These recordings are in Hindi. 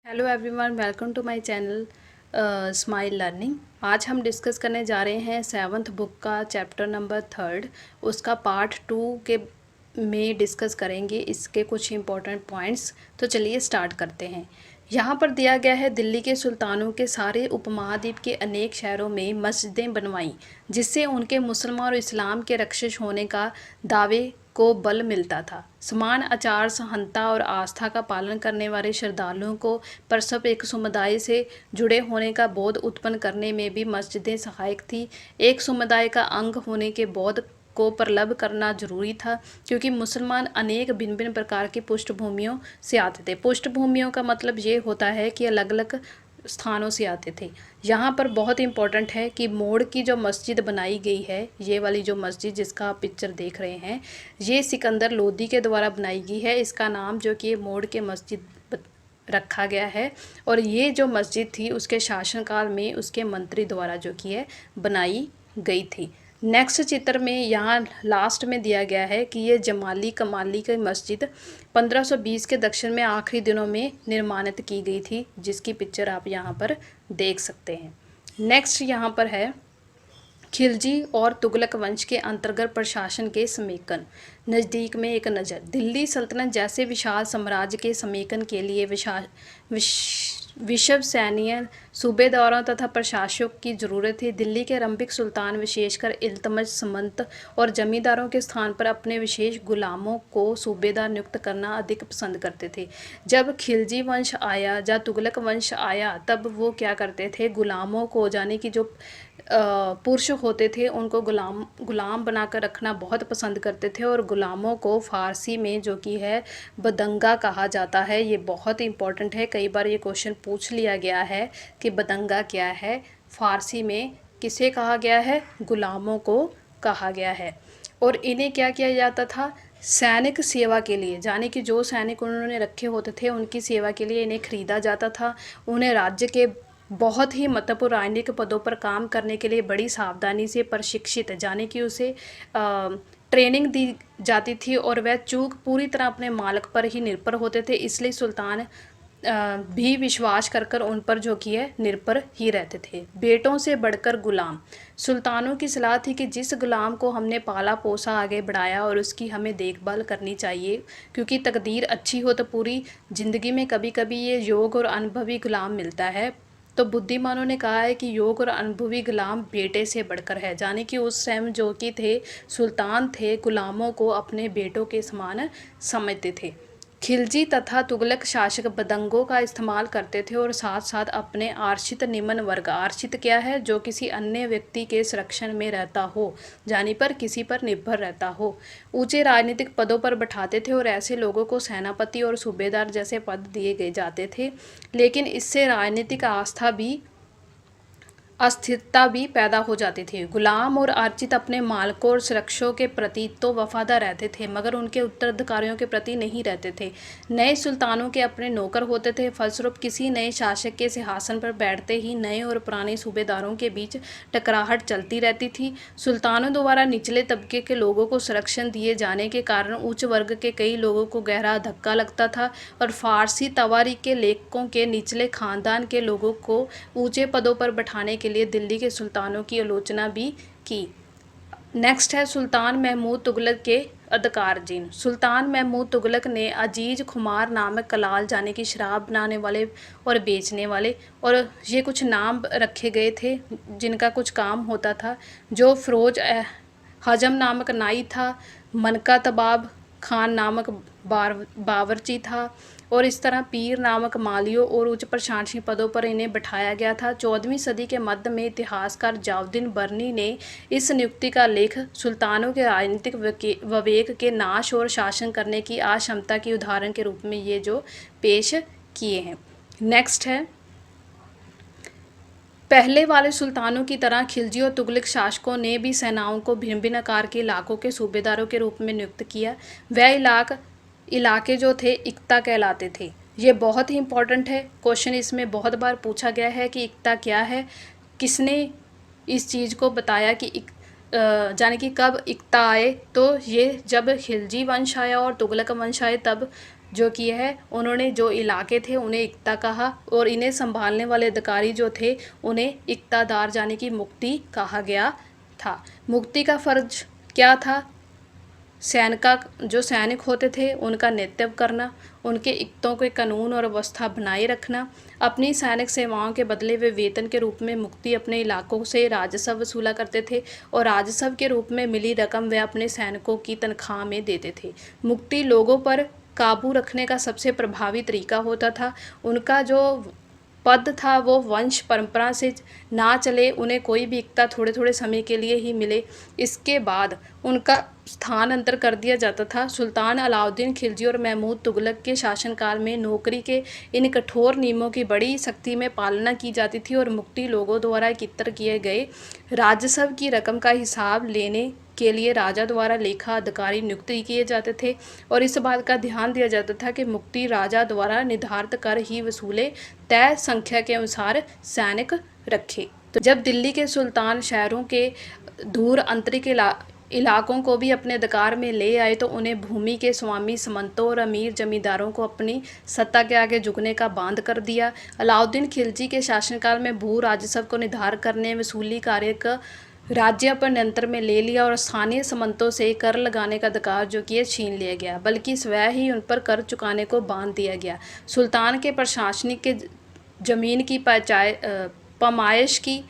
Hello everyone, welcome to my channel smile learning. आज हम डिस्कस करने जा रहे हैं 7th बुक का चैप्टर नंबर 3, उसका पार्ट 2 के में डिस्कस करेंगे इसके कुछ इम्पोर्टेंट पॉइंट्स। तो चलिए स्टार्ट करते हैं। यहाँ पर दिया गया है, दिल्ली के सुल्तानों के सारे उपमहाद्वीप के अनेक शहरों में मस्जिदें बनवाईं, जिससे उनके मुसलमान और इस्लाम के रक्षक होने का दावे को बल मिलता था। समान आचार संहिता और आस्था का पालन करने वाले श्रद्धालुओं को परस्पर एक समुदाय से जुड़े होने का बोध उत्पन्न करने में भी मस्जिदें सहायक थी। एक समुदाय का अंग होने के बोध को प्रबल करना जरूरी था, क्योंकि मुसलमान अनेक भिन्न भिन्न प्रकार की पृष्ठभूमियों से आते थे। पृष्ठभूमियों का मतलब ये होता है कि अलग अलग स्थानों से आते थे। यहाँ पर बहुत इम्पोर्टेंट है कि मोड़ की जो मस्जिद बनाई गई है, ये वाली जो मस्जिद जिसका आप पिक्चर देख रहे हैं, ये सिकंदर लोदी के द्वारा बनाई गई है। इसका नाम जो कि मोड़ के मस्जिद रखा गया है, और ये जो मस्जिद थी उसके शासनकाल में उसके मंत्री द्वारा जो कि है बनाई गई थी। नेक्स्ट चित्र में यहाँ लास्ट में दिया गया है कि ये जमाली कमाली की मस्जिद 1520 के दक्षिण में आखिरी दिनों में निर्माणित की गई थी, जिसकी पिक्चर आप यहाँ पर देख सकते हैं। नेक्स्ट यहाँ पर है खिलजी और तुगलक वंश के अंतर्गत प्रशासन के समेकन। नज़दीक में एक नज़र। दिल्ली सल्तनत जैसे विशाल साम्राज्य के समेकन के लिए विश्वसनीय सूबेदारों तथा प्रशासकों की जरूरत थी। दिल्ली के आरंभिक सुल्तान विशेषकर इल्तुतमिश समंत और जमींदारों के स्थान पर अपने विशेष गुलामों को सूबेदार नियुक्त करना अधिक पसंद करते थे। जब खिलजी वंश आया या तुगलक वंश आया, तब वो क्या करते थे, गुलामों को, यानी कि जो पुरुष होते थे उनको गुलाम बनाकर रखना बहुत पसंद करते थे, और गुलामों को फ़ारसी में जो कि है बदंगा कहा जाता है। ये बहुत इंपॉर्टेंट है, कई बार ये क्वेश्चन पूछ लिया गया है कि बदंगा क्या है। फ़ारसी में किसे कहा गया है, गुलामों को कहा गया है। और इन्हें क्या किया जाता था, सैनिक सेवा के लिए, यानी कि जो सैनिक उन्होंने रखे होते थे उनकी सेवा के लिए इन्हें खरीदा जाता था। उन्हें राज्य के बहुत ही महत्वपूर्ण राजनीतिक पदों पर काम करने के लिए बड़ी सावधानी से प्रशिक्षित, जाने कि उसे ट्रेनिंग दी जाती थी, और वह चूक पूरी तरह अपने मालिक पर ही निर्भर होते थे। इसलिए सुल्तान भी विश्वास कर उन पर जो कि है निर्भर ही रहते थे। बेटों से बढ़कर गुलाम। सुल्तानों की सलाह थी कि जिस गुलाम को हमने पाला पोसा आगे बढ़ाया, और उसकी हमें देखभाल करनी चाहिए, क्योंकि तकदीर अच्छी हो तो पूरी ज़िंदगी में कभी कभी ये योग्य और अनुभवी गुलाम मिलता है। तो बुद्धिमानों ने कहा है कि योग्य और अनुभवी गुलाम बेटे से बढ़कर है, यानी कि उस समय जो कि थे सुल्तान थे, गुलामों को अपने बेटों के समान समझते थे। खिलजी तथा तुगलक शासक बदंगों का इस्तेमाल करते थे, और साथ साथ अपने आरक्षित निम्न वर्ग, आरक्षित क्या है, जो किसी अन्य व्यक्ति के संरक्षण में रहता हो, जानी पर किसी पर निर्भर रहता हो, ऊंचे राजनीतिक पदों पर बैठाते थे, और ऐसे लोगों को सेनापति और सूबेदार जैसे पद दिए गए जाते थे। लेकिन इससे राजनीतिक आस्था भी अस्थिरता भी पैदा हो जाती थी। गुलाम और आर्चित अपने मालिकों और सुरक्षकों के प्रति तो वफादार रहते थे, मगर उनके उत्तराधिकारियों के प्रति नहीं रहते थे। नए सुल्तानों के अपने नौकर होते थे। फलस्वरूप किसी नए शासक के सिंहासन पर बैठते ही नए और पुराने सूबेदारों के बीच टकराहट चलती रहती थी। सुल्तानों द्वारा निचले तबके के लोगों को संरक्षण दिए जाने के कारण उच्च वर्ग के कई लोगों को गहरा धक्का लगता था, और फारसी तवारीख के लेखकों के निचले खानदान के लोगों को ऊंचे पदों पर बैठाने के लिए दिल्ली के सुल्तानों की आलोचना भी की। नेक्स्ट है सुल्तान महमूद तुगलक के अधिकार जीन। सुल्तान महमूद तुगलक ने अजीज खुमार नामक कलाल, जाने की शराब बनाने वाले और बेचने वाले, और ये कुछ नाम रखे गए थे जिनका कुछ काम होता था, जो फिरोज हजम नामक नाई था, मनका तबाब खान नामक बावर्ची था, और इस तरह पीर नामक मालियों और उच्च प्रशासनिक पदों पर इन्हें बैठाया गया था। 14वीं सदी के मध्य में इतिहासकार जाउद्दीन बर्नी ने इस नियुक्ति का लेख सुल्तानों के राजनीतिक विवेक के नाश और शासन करने की अक्षमता की उदाहरण के रूप में ये जो पेश किए हैं। नेक्स्ट है, पहले वाले सुल्तानों की तरह खिलजी और तुगलक शासकों ने भी सेनाओं को भिन्न भिन्न आकार के इलाकों के सूबेदारों के रूप में नियुक्त किया। वह इलाके जो थे इक्ता कहलाते थे। ये बहुत ही इंपॉर्टेंट है, क्वेश्चन इसमें बहुत बार पूछा गया है कि इक्ता क्या है, किसने इस चीज़ को बताया कि यानी कि कब इक्ता आए, तो ये जब खिलजी वंश आया और तुगलक वंश आए तब जो किया है, उन्होंने जो इलाके थे उन्हें इक्ता कहा और इन्हें संभालने वाले अधिकारी जो थे उन्हें इक्तादार यानी कि मुक्ति कहा गया था। मुक्ति का फ़र्ज क्या था? जो सैनिक होते थे उनका नेतृत्व करना, उनके इक्तों के कानून और व्यवस्था बनाए रखना, अपनी सैनिक सेवाओं के बदले वे वेतन के रूप में मुक्ति अपने इलाकों से राजस्व वसूला करते थे और राजस्व के रूप में मिली रकम वे अपने सैनिकों की तनख्वाह में देते थे। मुक्ति लोगों पर काबू रखने का सबसे प्रभावी तरीका होता था। उनका जो पद था वो वंश परंपरा से ना चले, उन्हें कोई भी इक्ता थोड़े थोड़े समय के लिए ही मिले, इसके बाद उनका स्थानांतर कर दिया जाता था। सुल्तान अलाउद्दीन खिलजी और महमूद तुगलक के शासनकाल में नौकरी के इन कठोर नियमों की बड़ी सख्ती में पालना की जाती थी और मुक्ति लोगों द्वारा एकत्र किए गए राजस्व की रकम का हिसाब लेने के लिए राजा द्वारा लेखा अधिकारी नियुक्त किए जाते थे और इस बात का ध्यान दिया जाता था कि मुक्ति राजा द्वारा निर्धारित कर ही वसूले, तय संख्या के अनुसार सैनिक रखे। तो जब दिल्ली के सुल्तान शहरों के दूर आंतरिक इलाकों को भी अपने अधिकार में ले आए तो उन्हें भूमि के स्वामी सामंतों और अमीर जमींदारों को अपनी सत्ता के आगे झुकने का बांध कर दिया। अलाउद्दीन खिलजी के शासनकाल में भू राजस्व को निर्धारित करने, वसूली कार्य का राज्य पर नियंत्रण में ले लिया और स्थानीय सामंतों से कर लगाने का अधिकार जो कि छीन लिया गया, बल्कि स्वयं ही उन पर कर चुकाने को बांध दिया गया। सुल्तान के प्रशासनिक के जमीन की पमाइश की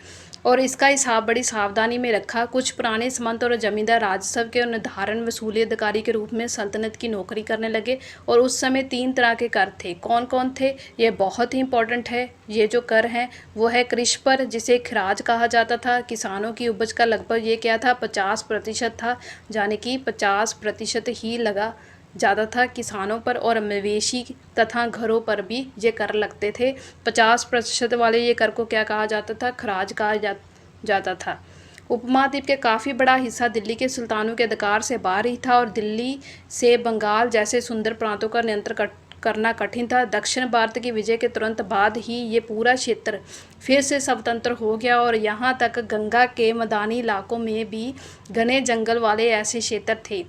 और इसका हिसाब बड़ी सावधानी में रखा। कुछ पुराने सामंत और जमींदार राजस्व के निर्धारण वसूली अधिकारी के रूप में सल्तनत की नौकरी करने लगे और उस समय 3 तरह के कर थे। कौन कौन थे? ये बहुत ही इंपॉर्टेंट है। ये जो कर हैं वो है कृषि पर, जिसे खराज कहा जाता था। किसानों की उपज का लगभग ये क्या था, 50% था, यानी कि 50% ही लगा ज़्यादा था किसानों पर और मवेशी तथा घरों पर भी ये कर लगते थे। 50% वाले ये कर को क्या कहा जाता था? खराज कहा जाता था। उपमहाद्वीप के काफ़ी बड़ा हिस्सा दिल्ली के सुल्तानों के अधिकार से बाहर ही था और दिल्ली से बंगाल जैसे सुंदर प्रांतों का नियंत्रण करना कठिन था। दक्षिण भारत की विजय के तुरंत बाद ही ये पूरा क्षेत्र फिर से स्वतंत्र हो गया और यहाँ तक गंगा के मैदानी इलाकों में भी घने जंगल वाले ऐसे क्षेत्र थे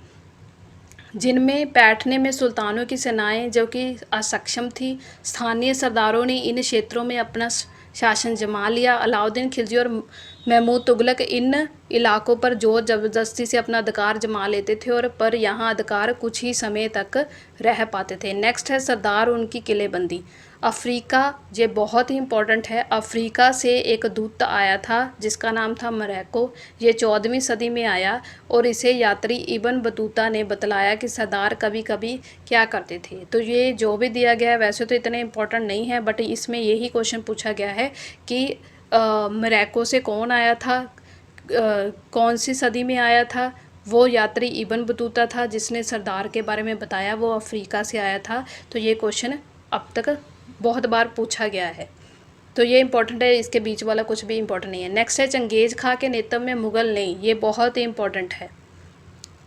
जिनमें बैठने में सुल्तानों की सेनाएं जो कि असक्षम थी। स्थानीय सरदारों ने इन क्षेत्रों में अपना शासन जमा लिया। अलाउद्दीन खिलजी और महमूद तुगलक इन इलाकों पर जोर ज़बरदस्ती से अपना अधिकार जमा लेते थे और पर यहाँ अधिकार कुछ ही समय तक रह पाते थे। नेक्स्ट है सरदार उनकी किलेबंदी। अफ्रीका, ये बहुत ही इम्पोर्टेंट है। अफ्रीका से एक दूत आया था जिसका नाम था मोरक्को। ये 14वीं सदी में आया और इसे यात्री इब्न बतूता ने बतलाया कि सरदार कभी कभी क्या करते थे। तो ये जो भी दिया गया है वैसे तो इतने इम्पोर्टेंट नहीं है, बट इसमें यही क्वेश्चन पूछा गया है कि मोरक्को से कौन आया था, कौन सी सदी में आया था। वो यात्री इब्न बतूता था जिसने सरदार के बारे में बताया, वो अफ्रीका से आया था। तो ये क्वेश्चन अब तक बहुत बार पूछा गया है, तो ये इंपॉर्टेंट है। इसके बीच वाला कुछ भी इंपॉर्टेंट नहीं है। नेक्स्ट है चंगेज़ खां के नेतृत्व में मुगल नहीं, ये बहुत ही इंपॉर्टेंट है।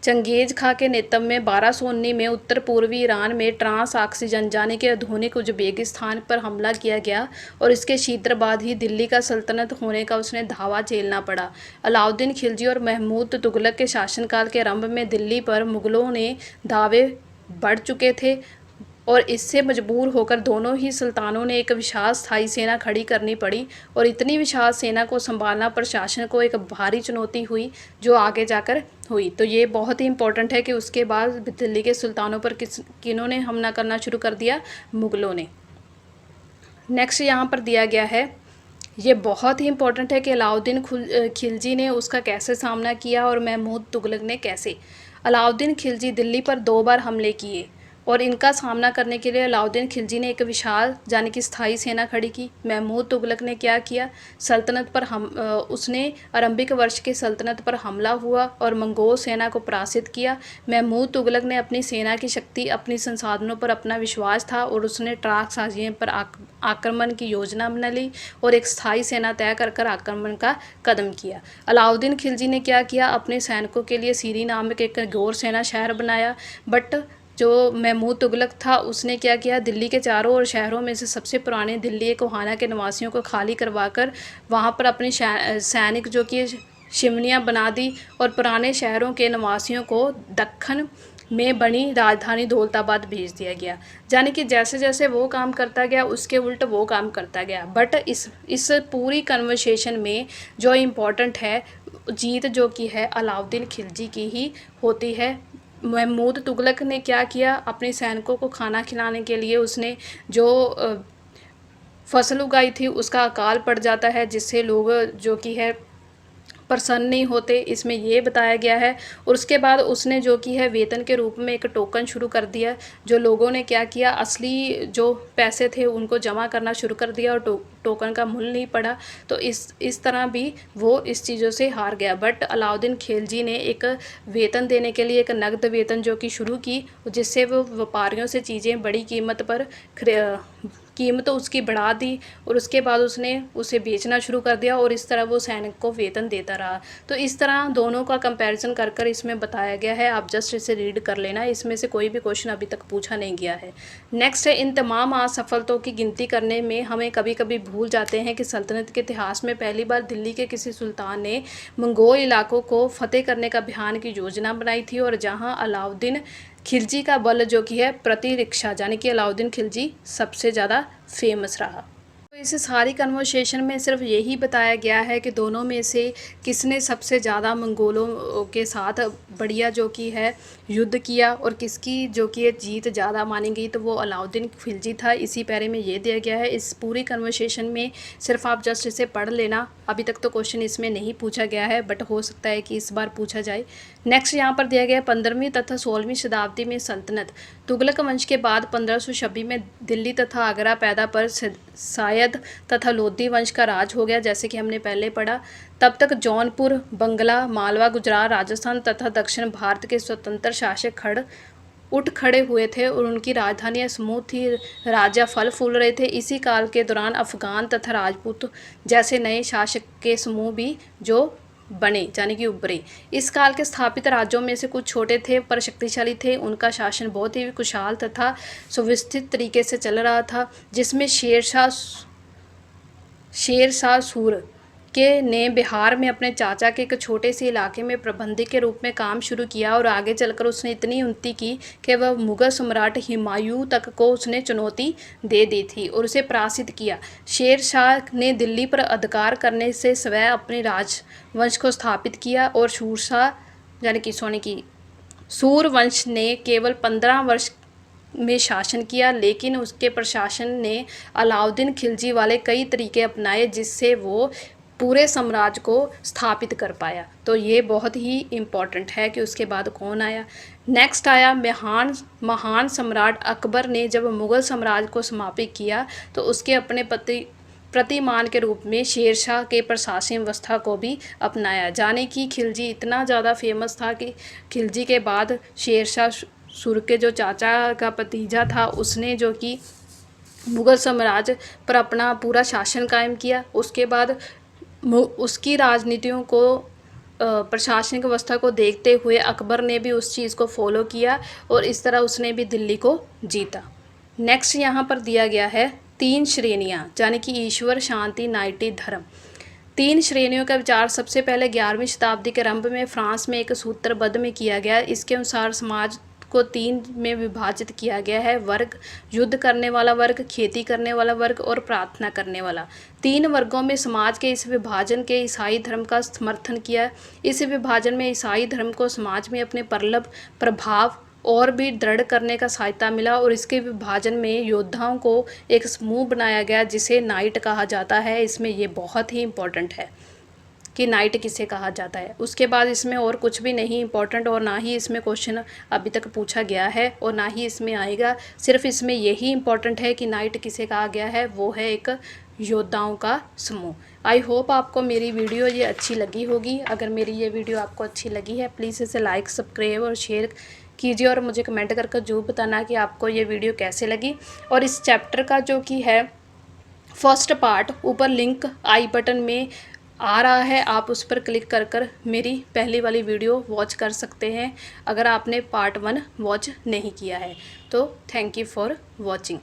चंगेज़ खां के नेतृत्व में 1219 में उत्तर पूर्वी ईरान में ट्रांस ऑक्सीजन यानी कि आधुनिक उज़्बेकिस्तान पर हमला किया गया और इसके शीघ्र बाद ही दिल्ली का सल्तनत होने का उसने धावा झेलना पड़ा। अलाउद्दीन खिलजी और महमूद तुगलक के शासनकाल के आरंभ में दिल्ली पर मुगलों ने दावे बढ़ चुके थे और इससे मजबूर होकर दोनों ही सुल्तानों ने एक विशाल स्थायी सेना खड़ी करनी पड़ी और इतनी विशाल सेना को संभालना प्रशासन को एक भारी चुनौती हुई जो आगे जाकर हुई। तो ये बहुत ही इम्पोर्टेंट है कि उसके बाद दिल्ली के सुल्तानों पर किन्होंने हमला करना शुरू कर दिया? मुगलों ने। नेक्स्ट यहाँ पर दिया गया है, ये बहुत ही इम्पोर्टेंट है कि अलाउद्दीन खिलजी ने उसका कैसे सामना किया और महमूद तुगलक ने कैसे। अलाउद्दीन खिलजी दिल्ली पर 2 बार हमले किए और इनका सामना करने के लिए अलाउद्दीन खिलजी ने एक विशाल यानी कि स्थायी सेना खड़ी की। महमूद तुगलक ने क्या किया? सल्तनत पर उसने आरंभिक वर्ष के सल्तनत पर हमला हुआ और मंगोल सेना को पराजित किया। महमूद तुगलक ने अपनी सेना की शक्ति, अपनी संसाधनों पर अपना विश्वास था और उसने ट्राक साजियों पर आक्रमण की योजना बना ली और एक स्थायी सेना तय कर आक्रमण का कदम किया। अलाउद्दीन खिलजी ने क्या किया? अपने सैनिकों के लिए सीरी नामक एक गौर सेना शहर बनाया, बट जो महमूद तुगलक था उसने क्या किया? दिल्ली के चारों ओर शहरों में से सबसे पुराने दिल्ली कोहाना के निवासियों को खाली करवाकर वहाँ पर अपनी सैनिक जो कि शिमनियाँ बना दी और पुराने शहरों के निवासियों को दक्खन में बनी राजधानी दौलताबाद भेज दिया गया। यानी कि जैसे जैसे वो काम करता गया उसके उल्ट वो काम करता गया। बट इस पूरी कन्वर्सेशन में जो इम्पोर्टेंट है, जीत जो कि है अलाउद्दीन खिलजी की ही होती है। महमूद तुगलक ने क्या किया, अपने सैनिकों को खाना खिलाने के लिए उसने जो फसल उगाई थी उसका अकाल पड़ जाता है, जिससे लोग जो कि है प्रसन्न नहीं होते, इसमें ये बताया गया है। और उसके बाद उसने जो कि है वेतन के रूप में एक टोकन शुरू कर दिया। जो लोगों ने क्या किया, असली जो पैसे थे उनको जमा करना शुरू कर दिया और टोकन का मूल्य नहीं पड़ा। तो इस तरह भी वो इस चीज़ों से हार गया। बट अलाउद्दीन खिलजी ने एक वेतन देने के लिए एक नकद वेतन जो कि शुरू की, जिससे वो व्यापारियों से चीज़ें बड़ी कीमत पर कीमत उसकी बढ़ा दी और उसके बाद उसने उसे बेचना शुरू कर दिया और इस तरह वो सैनिक को वेतन देता रहा। तो इस तरह दोनों का कंपैरिजन कर कर इसमें बताया गया है। आप जस्ट इसे रीड कर लेना, इसमें से कोई भी क्वेश्चन अभी तक पूछा नहीं गया है। नेक्स्ट है, इन तमाम असफलताओं की गिनती करने में हमें कभी कभी भूल जाते हैं कि सल्तनत के इतिहास में पहली बार दिल्ली के किसी सुल्तान ने मंगोल इलाकों को फतेह करने का अभियान की योजना बनाई थी, और जहाँ अलाउद्दीन खिलजी का बल जो कि है प्रतिरक्षा, यानी कि अलाउद्दीन खिलजी सबसे ज़्यादा फेमस रहा। तो इस सारी कन्वर्सेशन में सिर्फ यही बताया गया है कि दोनों में से किसने सबसे ज़्यादा मंगोलों के साथ बढ़िया जो कि है युद्ध किया और किसकी जो कि जीत ज़्यादा मानी गई, तो वो अलाउद्दीन खिलजी था। इसी पैरे में ये दिया गया है। इस पूरी कन्वर्सेशन में सिर्फ आप जस्ट इसे पढ़ लेना। अभी तक तो क्वेश्चन इसमें नहीं पूछा गया है, बट हो सकता है कि इस बार पूछा जाए। नेक्स्ट यहाँ पर दिया गया है, 15वीं तथा 16वीं शताब्दी में सल्तनत तुगलक वंश के बाद 1526 में दिल्ली तथा आगरा पैदा पर सायद तथा लोधी वंश का राज हो गया, जैसे कि हमने पहले पढ़ा। तब तक जौनपुर, बंगला, मालवा, गुजरात, राजस्थान तथा दक्षिण भारत के स्वतंत्र शासक उठ खड़े हुए थे और उनकी राजधानियां समूह थी, राजा फल फूल रहे थे। इसी काल के दौरान अफगान तथा राजपूत जैसे नए शासक के समूह भी जो बने, यानी कि उभरे। इस काल के स्थापित राज्यों में से कुछ छोटे थे पर शक्तिशाली थे। उनका शासन बहुत ही कुशल तथा सुव्यवस्थित तरीके से चल रहा था, जिसमें शेरशाह सूर के ने बिहार में अपने चाचा के एक छोटे से इलाके में प्रबंधक के रूप में काम शुरू किया और आगे चलकर उसने इतनी उन्नति की कि वह मुगल सम्राट हुमायूं तक को उसने चुनौती दे दी थी और उसे पराजित किया। शेरशाह ने दिल्ली पर अधिकार करने से स्वयं अपने राजवंश को स्थापित किया और सूर वंश ने केवल 15 वर्ष में शासन किया, लेकिन उसके प्रशासन ने अलाउद्दीन खिलजी वाले कई तरीके अपनाए जिससे वो पूरे साम्राज्य को स्थापित कर पाया। तो ये बहुत ही इम्पॉर्टेंट है कि उसके बाद कौन आया। नेक्स्ट आया महान सम्राट अकबर ने जब मुग़ल साम्राज्य को समापित किया तो उसके अपने प्रतिमान के रूप में शेरशाह के प्रशासन व्यवस्था को भी अपनाया। जाने कि खिलजी इतना ज़्यादा फेमस था कि खिलजी के बाद शेरशाह सूर के जो चाचा का भतीजा था उसने जो कि मुग़ल साम्राज्य पर अपना पूरा शासन कायम किया। उसके बाद उसकी राजनीतियों को प्रशासनिक व्यवस्था को देखते हुए अकबर ने भी उस चीज़ को फॉलो किया और इस तरह उसने भी दिल्ली को जीता। नेक्स्ट यहाँ पर दिया गया है 3 श्रेणियाँ, यानी कि ईश्वर, शांति, न्याय, धर्म। 3 श्रेणियों का विचार सबसे पहले 11वीं शताब्दी के आरंभ में फ्रांस में एक सूत्रबद्ध में किया गया। इसके अनुसार समाज को 3 में विभाजित किया गया है: वर्ग, युद्ध करने वाला वर्ग, खेती करने वाला वर्ग और प्रार्थना करने वाला। 3 वर्गों में समाज के इस विभाजन के ईसाई धर्म का समर्थन किया। इस विभाजन में ईसाई धर्म को समाज में अपने प्रबल प्रभाव और भी दृढ़ करने का सहायता मिला और इसके विभाजन में योद्धाओं को एक समूह बनाया गया जिसे नाइट कहा जाता है। इसमें ये बहुत ही इम्पोर्टेंट है कि नाइट किसे कहा जाता है। उसके बाद इसमें और कुछ भी नहीं इम्पोर्टेंट और ना ही इसमें क्वेश्चन अभी तक पूछा गया है और ना ही इसमें आएगा। सिर्फ इसमें यही इम्पोर्टेंट है कि नाइट किसे कहा गया है, वो है एक योद्धाओं का समूह। आई होप आपको मेरी वीडियो ये अच्छी लगी होगी। अगर मेरी ये वीडियो आपको अच्छी लगी है प्लीज़ इसे लाइक, सब्सक्राइब और शेयर कीजिए और मुझे कमेंट करके जरूर बताना कि आपको ये वीडियो कैसे लगी। और इस चैप्टर का जो कि है फर्स्ट पार्ट ऊपर लिंक आई बटन में आ रहा है, आप उस पर क्लिक कर कर मेरी पहली वाली वीडियो वॉच कर सकते हैं अगर आपने पार्ट 1 वॉच नहीं किया है। तो थैंक यू फॉर वॉचिंग।